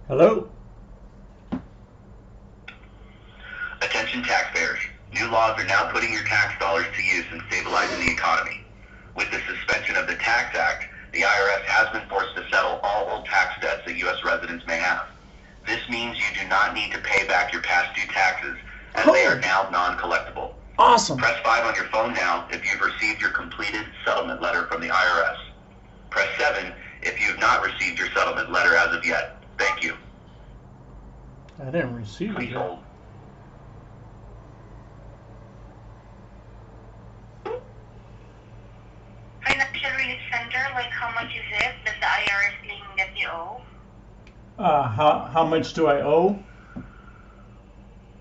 Hello? Attention taxpayers. New laws are now putting your tax dollars to use in stabilizing the economy. With the suspension of the Tax Act, the IRS has been forced to settle all old tax debts that U.S. residents may have. This means you do not need to pay back your past due taxes, as they are now non-collectible. Awesome. Press 5 on your phone now if you've received your completed settlement letter from the IRS. Press 7 if you have not received your settlement letter as of yet. Thank you. I didn't receive it Please yet. hold. Financial Relief Center, like how much is it that the IRS claiming that you owe? How much do I owe?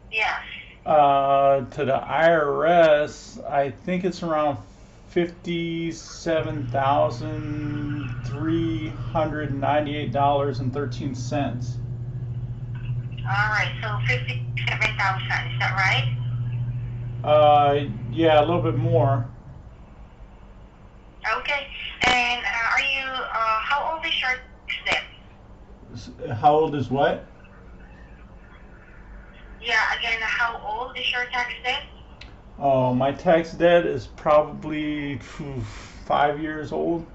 Yes. To the IRS, I think it's around $57,398.13. Alright, so 57,000, is that right? Yeah, a little bit more. Okay. And are you, how old is your tax debt? How old is what? Yeah, again, how old is your tax debt? Oh, my tax debt is probably 5 years old.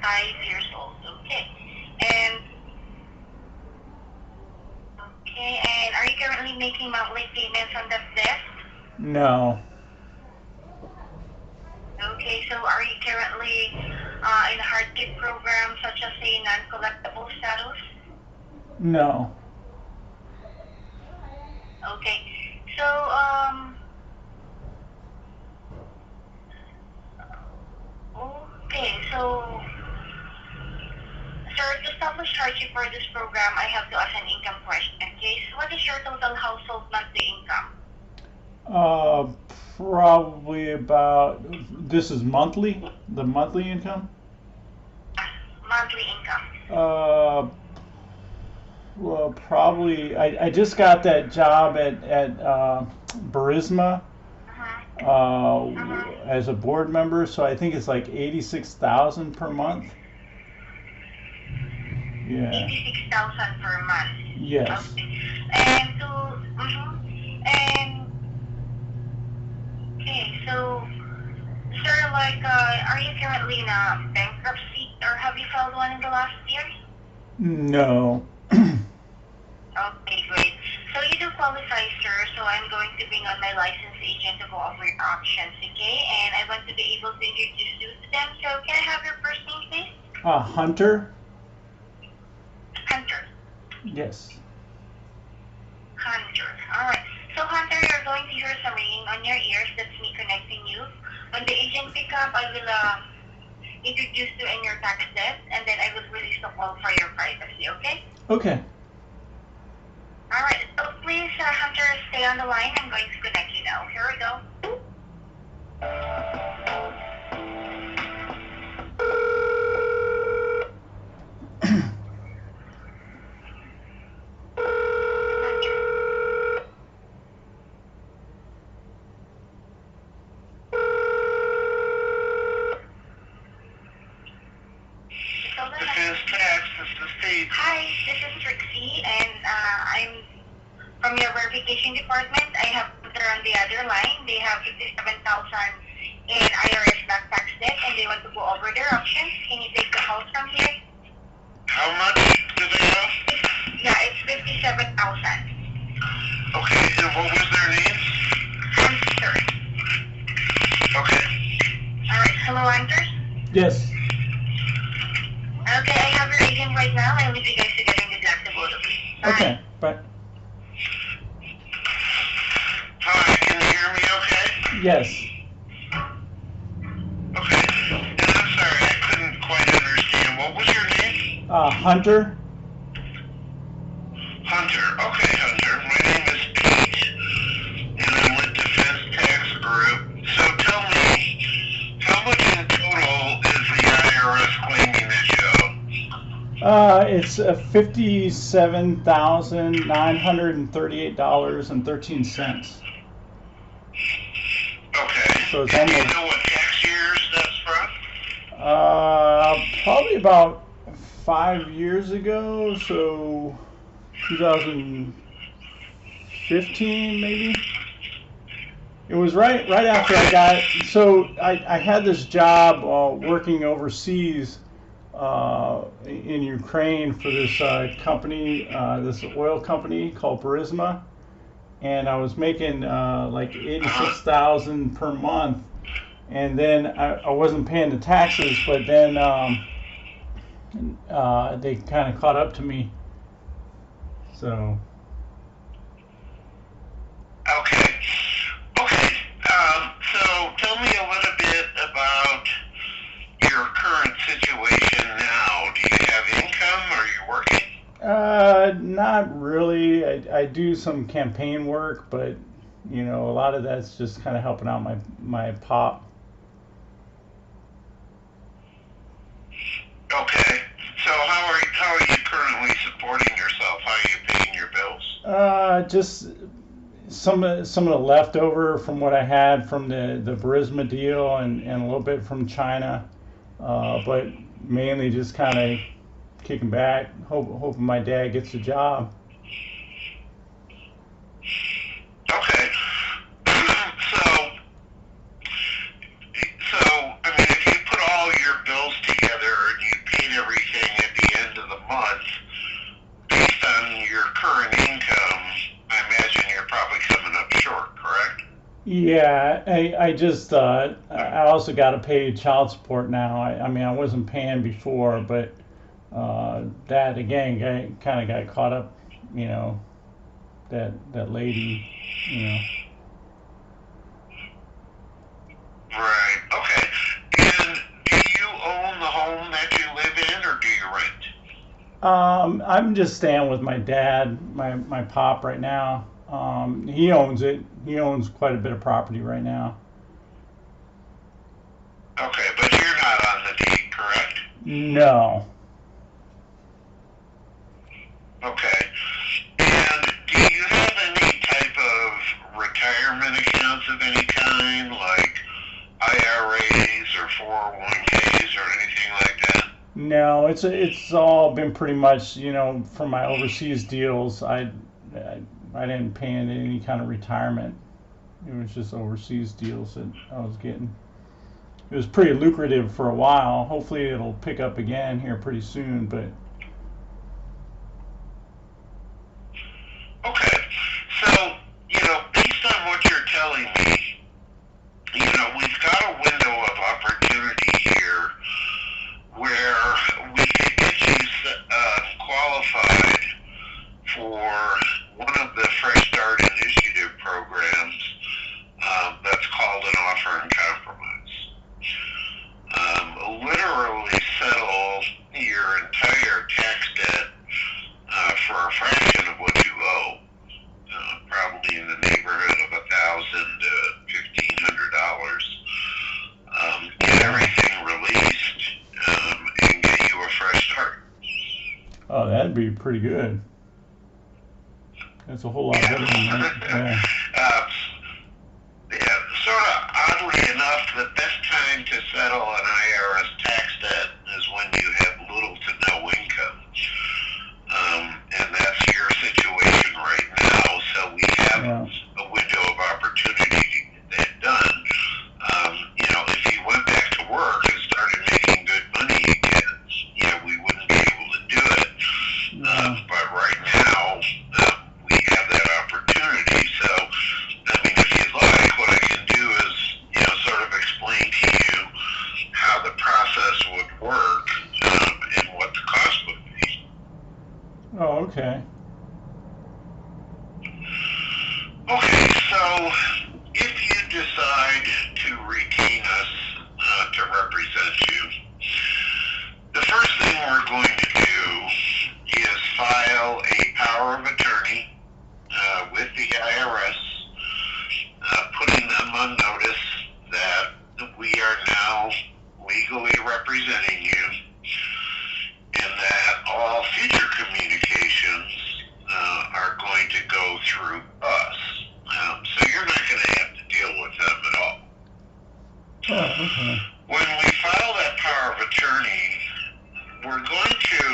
5 years old, okay. And, are you currently making monthly payments on that debt? No. Okay, so are you currently in a hardship program such as a non-collectible status? No. Okay, so sir, to establish hardship for this program, I have to ask an income question. Okay, so what is your total household monthly income? Uh, Probably about, this is monthly, the monthly income? Monthly income. Well, probably, I just got that job at Burisma as a board member, so I think it's like 86,000 per month. Yeah. 86,000 per month. Yes. Okay. And and okay, so sir, like, are you currently in a bankruptcy or have you filed one in the last year? No. Okay, great. So you do qualify, sir, so I'm going to bring on my licensed agent to go over your options, okay? And I want to be able to introduce you to them. So can I have your first name, please? Hunter? Hunter. Yes. Hunter. Alright. So Hunter, you're going to hear some ringing on your ears. That's me connecting you. When the agent pick up, I will introduce you in your tax debt, and then I will release the call for your privacy, okay? Okay. Alright, so please, Hunter, stay on the line. I'm going to connect you now. Here we go. Defense Tax, this is Steve. Hi, this is Trixie, and I'm from your verification department. I have Hunter on the other line. They have 57,000 in IRS back tax debt, and they want to go over their options. Can you take the call from here? How much do they have? Yeah, it's 57,000. Okay, and what was their name? Hunter. Okay. All right, hello, Hunter. Yes. Okay, I have your agent right now. I'll leave you guys together in the deductible. Bye. Okay. Bye. Hi, can you hear me okay? Yes. Okay. And I'm sorry, I couldn't quite understand. What was your name? Hunter? Hunter. Okay, Hunter. My name is Pete, and I'm with Defense Tax Group. So tell me, how much in total is the IRS claiming that you owe? It's $57,938.13. Okay. So it's And do you almost, know what tax years that's from? probably about 5 years ago, so 2015 maybe. It was right after I got, so I had this job working overseas in Ukraine for this company, this oil company called Burisma, and I was making like 86,000 per month, and then I wasn't paying the taxes, but then they kind of caught up to me, so. Okay. Okay. So tell me a little bit about your current situation now. Do you have income? Are you working? Not really. I do some campaign work, but you know, a lot of that's just kind of helping out my pop. Okay. So how are you currently supporting yourself? How are you paying your bills? Just some of the leftover from what I had from the Burisma deal and a little bit from China, but mainly just kind of kicking back, hoping my dad gets a job. Okay. So I mean, if you put all your bills together and you paid everything at the end of the month, based on your current income, I imagine you're probably coming up short, correct? Yeah, I just I also got to pay child support now. I mean, I wasn't paying before, but that again kind of got caught up, you know, that lady, you know. Right. Okay. And do you own the home that you live in, or do you rent? I'm just staying with my dad, my pop right now. He owns it. He owns quite a bit of property right now. Okay, but you're not on the deed, correct? No. Okay. And do you have any type of retirement accounts of any kind, like IRAs or 401ks or anything like that? No, it's all been pretty much, you know, from my overseas deals. I didn't pay into any kind of retirement. It was just overseas deals that I was getting. It was pretty lucrative for a while. Hopefully it'll pick up again here pretty soon, but Okay. So, based on what you're telling me, we've got a window of opportunity here where we could get you qualified for one of the Fresh Start Initiative programs that's called an offer and compromise. Literally settle your entire tax debt for a fraction of what you owe, probably in the neighborhood of $1,000 to $1,500. Get everything released and get you a fresh start. oh, that'd be pretty good. That's a whole lot better than that. Yeah. Sort of oddly enough, the best time to settle an IRS tax debt is when you have little to no income. And that's your situation right now, so we have a window of opportunity to get that done. If you went back to work and started making good money again, we wouldn't be able to do it. But right now, we have that opportunity. So, I mean, if you'd like, what I can do is, sort of explain to you how the process would work and what the cost would be. Oh, okay. Okay, so if you decide to retain us to represent you, the first thing we're going to do is file a power of attorney with the IRS, putting them on notice that we are now legally representing you and that all future communications are going to go through us. So you're not going to have to deal with them at all. Oh, okay. When we file that power of attorney, we're going to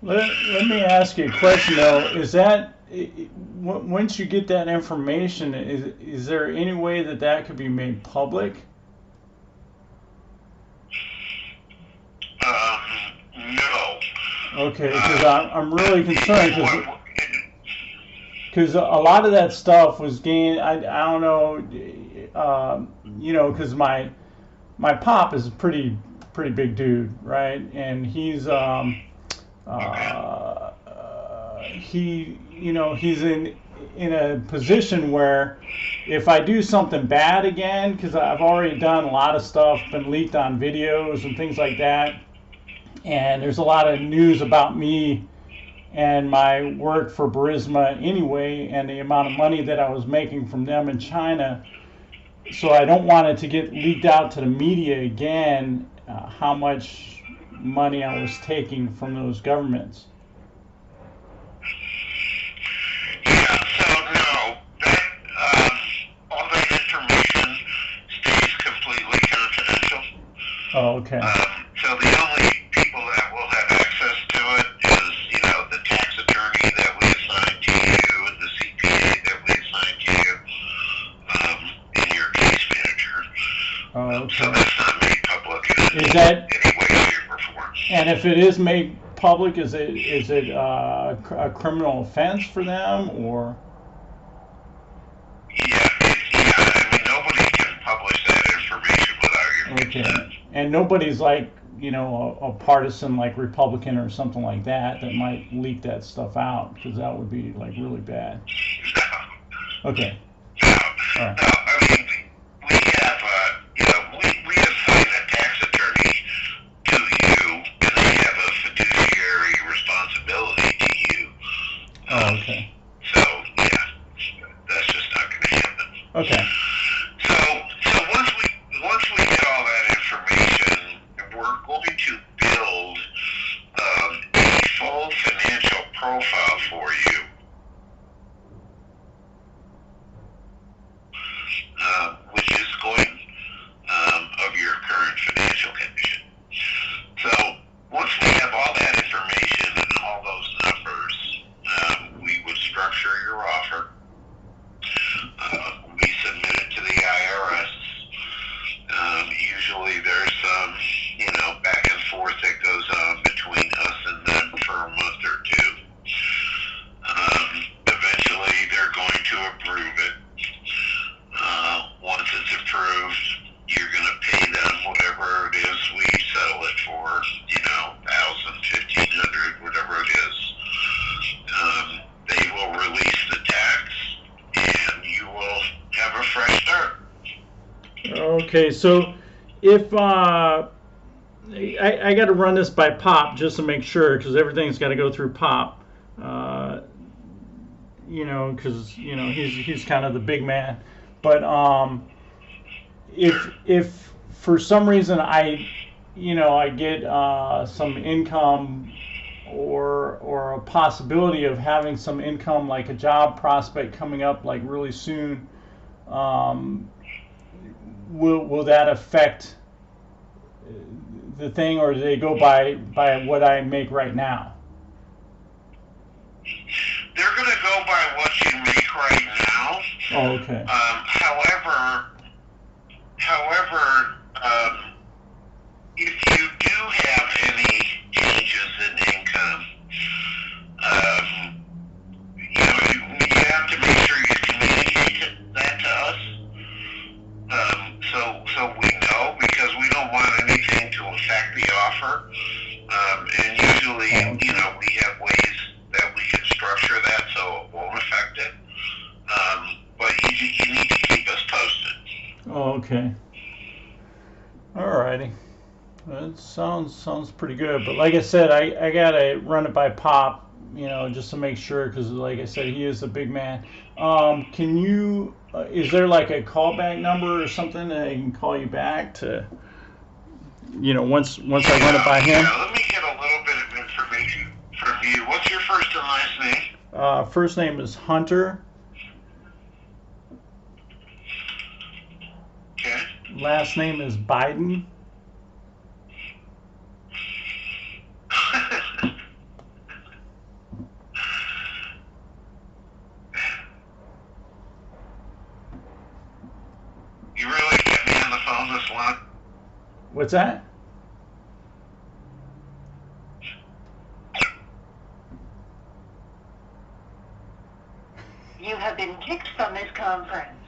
Let me ask you a question though. Is that once you get that information, is there any way that that could be made public? No. Okay, because I'm really concerned What- because a lot of that stuff was gained. I don't know, you know, because my pop is a pretty big dude, right? And he, you know, he's in a position where if I do something bad again, because I've already done a lot of stuff, been leaked on videos and things like that, and there's a lot of news about me and my work for Burisma anyway, and the amount of money that I was making from them in China. So I don't want it to get leaked out to the media again, how much money I was taking from those governments. Yeah, so no, that, all that information stays completely confidential. Oh, okay. So the only people that will have access to it is, you know, the tax attorney that we assign to you and the CPA that we assign to you, and your case manager. Oh, So okay. that's not made public in Is that, any way, shape, or form. and if it is made public, is it a criminal offense for them, or? Yeah, I mean, nobody can publish that information without your Okay. consent. And nobody's like, you know, a partisan like Republican or something like that that might leak that stuff out, because that would be like really bad. Okay. No, All right. no, I mean, we have, you know, we assign a tax attorney to you, and they have a fiduciary responsibility to you. Oh, okay. So, yeah, that's just not going to happen. Okay. So once we get all that information, we're going to build a full financial profile for you, which is going of your current financial condition. So once we have all that information and all those numbers, we would structure your offer. We submit it to the IRS. Usually there's some, you know, back and forth that goes on between us and them for a month or two. Eventually they're going to approve it. Once it's approved, you're going to pay them whatever it is we settle it for, you know, $1,000, $1,500, whatever it is. They will release the tax, and you will have a fresh start. Okay, so if I got to run this by Pop just to make sure, because everything's got to go through Pop. You know, because you know he's kind of the big man. But if for some reason I get some income or a possibility of having some income, like a job prospect coming up like really soon, will that affect the thing, or do they go by what I make right now? They're going to go by what you make right now. Oh, okay. However, if you do have any changes in income, you have to make sure you communicate that to us, so we know, because we don't want anything to affect the offer. And usually, we have ways that we can structure that so it won't affect it. But you need to keep us posted. Oh, okay. Alrighty. That sounds pretty good. But like I said, I gotta run it by Pop, just to make sure, because like I said, he is a big man. Can you? Is there like a callback number or something that I can call you back to? Once I run it by him. Yeah, let me get a little bit of information from you. What's your first and last name? First name is Hunter. Okay. Last name is Biden. What's that? You have been kicked from this conference.